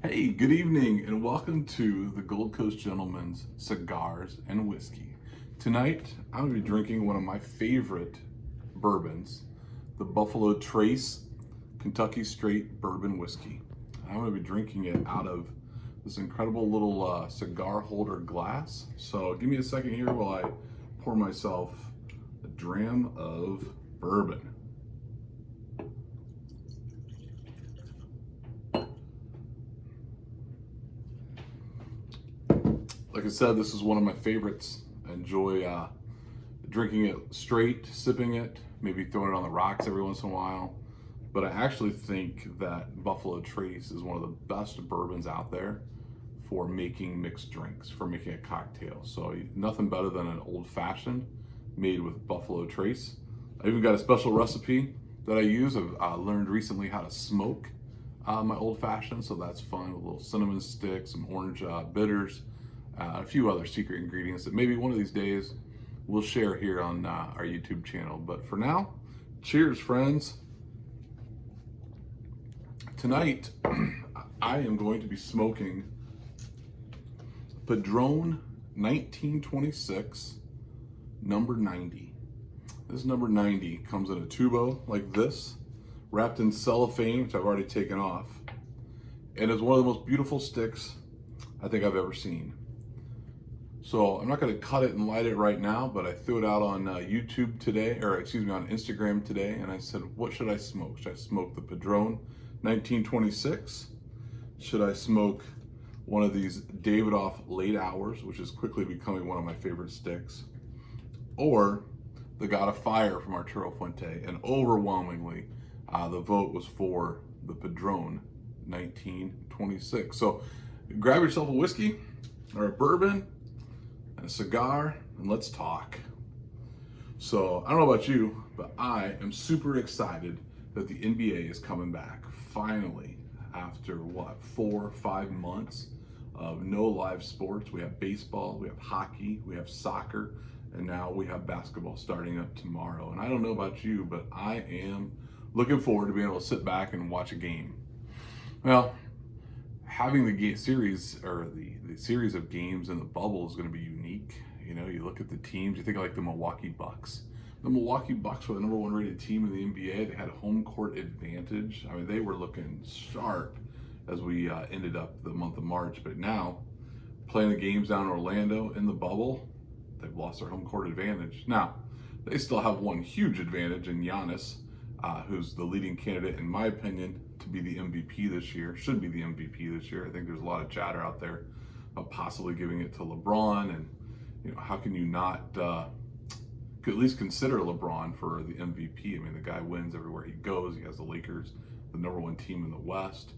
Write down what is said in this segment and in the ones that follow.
Hey, good evening, and welcome to the Gold Coast Gentlemen's Cigars and Whiskey. Tonight, I'm going to be drinking one of my favorite bourbons, the Buffalo Trace Kentucky Straight Bourbon Whiskey. I'm going to be drinking it out of this incredible little cigar holder glass. So give me a second here while I pour myself a dram of bourbon. Like I said, this is one of my favorites. I enjoy drinking it straight, sipping it, maybe throwing it on the rocks every once in a while. But I actually think that Buffalo Trace is one of the best bourbons out there for making mixed drinks, for making a cocktail. So nothing better than an old fashioned made with Buffalo Trace. I even got a special recipe that I use. I've learned recently how to smoke my old fashioned, so that's fun, with a little cinnamon stick, some orange bitters, a few other secret ingredients that maybe one of these days we'll share here on our YouTube channel. But for now, cheers, friends. Tonight, I am going to be smoking Padron 1926 number 90. This number 90 comes in a tubo like this, wrapped in cellophane, which I've already taken off. And it's one of the most beautiful sticks I think I've ever seen. So I'm not going to cut it and light it right now, but I threw it out on YouTube today, or excuse me, on Instagram today, and I said, what should I smoke? Should I smoke the Padron 1926? Should I smoke one of these Davidoff Late Hours, which is quickly becoming one of my favorite sticks, or the God of Fire from Arturo Fuente? And overwhelmingly, the vote was for the Padron 1926. So grab yourself a whiskey or a bourbon and a cigar, and let's talk. So I don't know about you, but I am super excited that the NBA is coming back finally after 4 or 5 months of no live sports. We have baseball, we have hockey, we have soccer, and now we have basketball starting up tomorrow. And I don't know about you, but I am looking forward to being able to sit back and watch a game. Well, having the series, or the series of games in the bubble, is going to be unique. You know, you look at the teams, you think of like the Milwaukee Bucks. The Milwaukee Bucks were the number 1 rated team in the NBA. They had home court advantage. I mean, they were looking sharp as we ended up the month of March. But now, playing the games down in Orlando in the bubble, they've lost their home court advantage. Now, they still have one huge advantage in Giannis, who's the leading candidate, in my opinion, to be the MVP this year. Should be the MVP this year. I think there's a lot of chatter out there about possibly giving it to LeBron, and you know, how can you not could at least consider LeBron for the MVP? I mean, the guy wins everywhere he goes. He has the Lakers, the number 1 team in the West.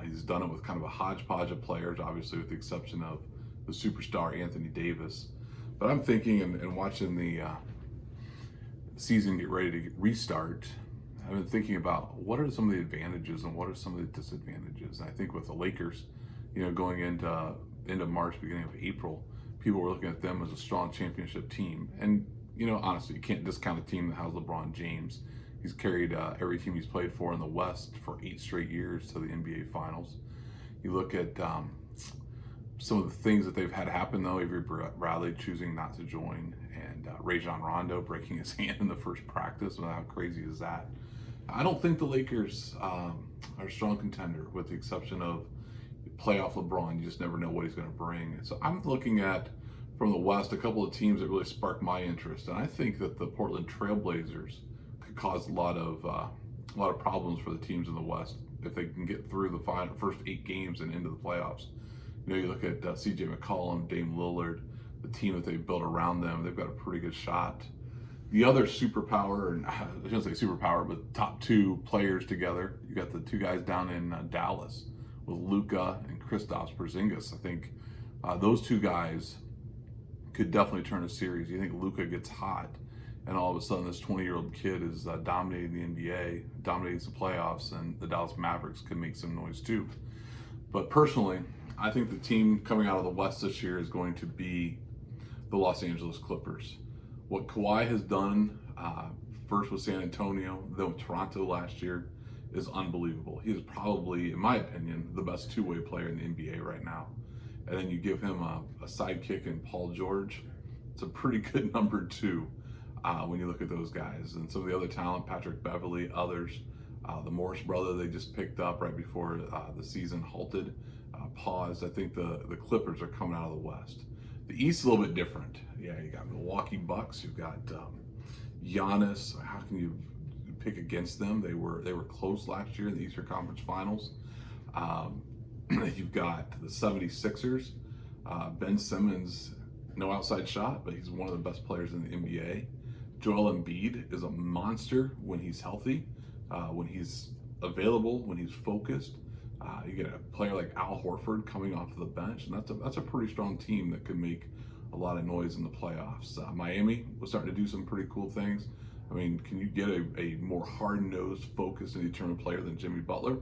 He's done it with kind of a hodgepodge of players, obviously with the exception of the superstar Anthony Davis. But I'm thinking, and watching the season get ready to restart, I've been thinking about what are some of the advantages and what are some of the disadvantages. And I think with the Lakers, you know, going into end of March, beginning of April, people were looking at them as a strong championship team. And you know, honestly, you can't discount a team that has LeBron James. He's carried every team he's played for in the West for 8 straight years to the NBA Finals. You look at some of the things that they've had happen, though. Avery Bradley choosing not to join, and Rajon Rondo breaking his hand in the first practice. I mean, how crazy is that? I don't think the Lakers are a strong contender, with the exception of playoff LeBron. You just never know what he's going to bring. So I'm looking at, from the West, a couple of teams that really spark my interest, and I think that the Portland Trailblazers could cause a lot of problems for the teams in the West if they can get through the first 8 games and into the playoffs. You know, you look at C.J. McCollum, Dame Lillard, the team that they've built around them. They've got a pretty good shot. The other superpower, and I shouldn't say superpower, but top 2 players together. You got the 2 guys down in Dallas with Luka and Kristaps Porzingis. I think those 2 guys could definitely turn a series. You think Luka gets hot, and all of a sudden this 20-year-old kid is dominating the NBA, dominates the playoffs, and the Dallas Mavericks could make some noise too. But personally, I think the team coming out of the West this year is going to be the Los Angeles Clippers. What Kawhi has done, first with San Antonio, then with Toronto last year, is unbelievable. He is probably, in my opinion, the best two-way player in the NBA right now. And then you give him a sidekick in Paul George. It's a pretty good number two when you look at those guys. And some of the other talent, Patrick Beverley, others, the Morris brother they just picked up right before the season halted, paused. I think the Clippers are coming out of the West. The East is a little bit different. Yeah, you got Milwaukee Bucks. You've got Giannis. How can you pick against them? They were close last year in the Eastern Conference Finals. You've got the 76ers. Ben Simmons, no outside shot, but he's one of the best players in the NBA. Joel Embiid is a monster when he's healthy, when he's available, when he's focused. You get a player like Al Horford coming off the bench, and that's a pretty strong team that could make a lot of noise in the playoffs. Miami was starting to do some pretty cool things. I mean, can you get a more hard-nosed, focused, and determined player than Jimmy Butler?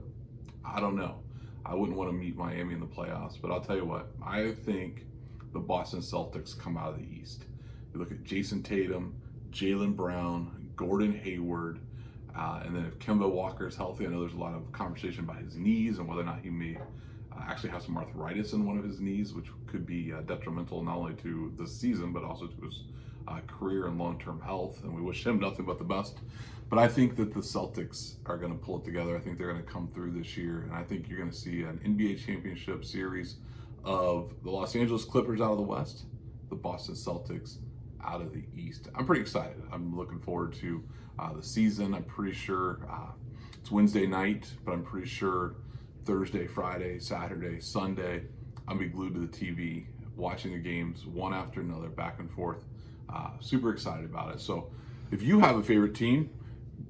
I don't know. I wouldn't want to meet Miami in the playoffs, but I'll tell you what, I think the Boston Celtics come out of the East. You look at Jason Tatum, Jaylen Brown, Gordon Hayward, and then if Kemba Walker is healthy, I know there's a lot of conversation about his knees and whether or not he may actually have some arthritis in one of his knees, which could be detrimental not only to the season, but also to his career and long-term health. And we wish him nothing but the best. But I think that the Celtics are going to pull it together. I think they're going to come through this year. And I think you're going to see an NBA championship series of the Los Angeles Clippers out of the West, the Boston Celtics out of the East. I'm pretty excited. I'm looking forward to the season. I'm pretty sure it's Wednesday night, but I'm pretty sure Thursday, Friday, Saturday, Sunday, I'll be glued to the TV watching the games one after another, back and forth. Super excited about it. So if you have a favorite team,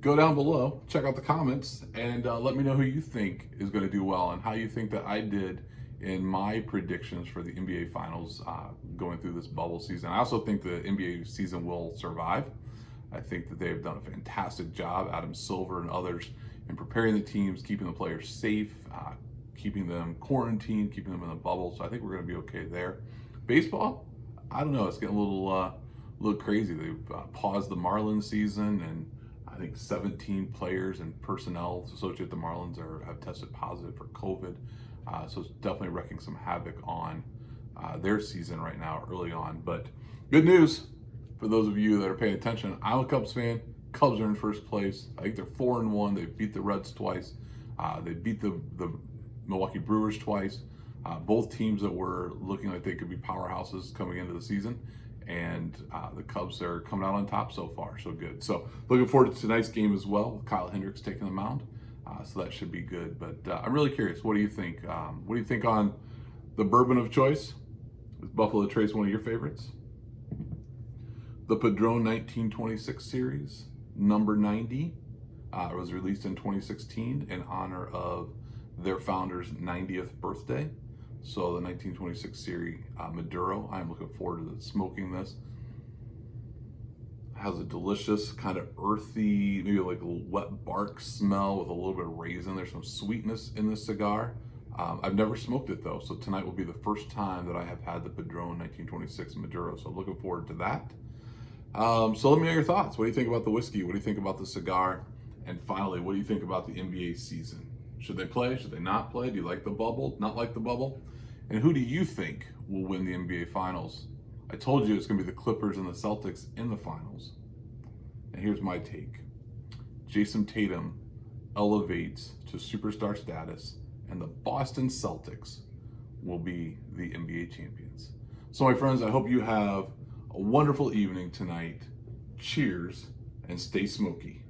go down below, check out the comments, and let me know who you think is going to do well and how you think that I did in my predictions for the NBA Finals going through this bubble season. I also think the NBA season will survive. I think that they have done a fantastic job, Adam Silver and others, in preparing the teams, keeping the players safe, keeping them quarantined, keeping them in the bubble. So I think we're going to be okay there. Baseball, I don't know. It's getting a little crazy. They've paused the Marlins season, and I think 17 players and personnel associated with the Marlins have tested positive for COVID. So it's definitely wreaking some havoc on their season right now, early on. But good news for those of you that are paying attention. I'm a Cubs fan. Cubs are in first place. I think they're 4-1. They beat the Reds twice. They beat the Milwaukee Brewers twice. Both teams that were looking like they could be powerhouses coming into the season. And the Cubs are coming out on top so far, so good. So looking forward to tonight's game as well, with Kyle Hendricks taking the mound. So that should be good. But I'm really curious. What do you think? What do you think on the bourbon of choice? Is Buffalo Trace one of your favorites? The Padron 1926 series, number 90, was released in 2016 in honor of their founder's 90th birthday. So the 1926 series, Maduro, I'm looking forward to smoking this. Has a delicious kind of earthy, maybe like a wet bark smell with a little bit of raisin. There's some sweetness in this cigar. I've never smoked it though, so tonight will be the first time that I have had the Padron 1926 Maduro. So I'm looking forward to that. So let me know your thoughts. What do you think about the whiskey? What do you think about the cigar? And finally, what do you think about the NBA season? Should they play? Should they not play? Do you like the bubble? Not like the bubble? And who do you think will win the NBA Finals? I told you it's going to be the Clippers and the Celtics in the finals. And here's my take. Jason Tatum elevates to superstar status, and the Boston Celtics will be the NBA champions. So my friends, I hope you have a wonderful evening tonight. Cheers, and stay smoky.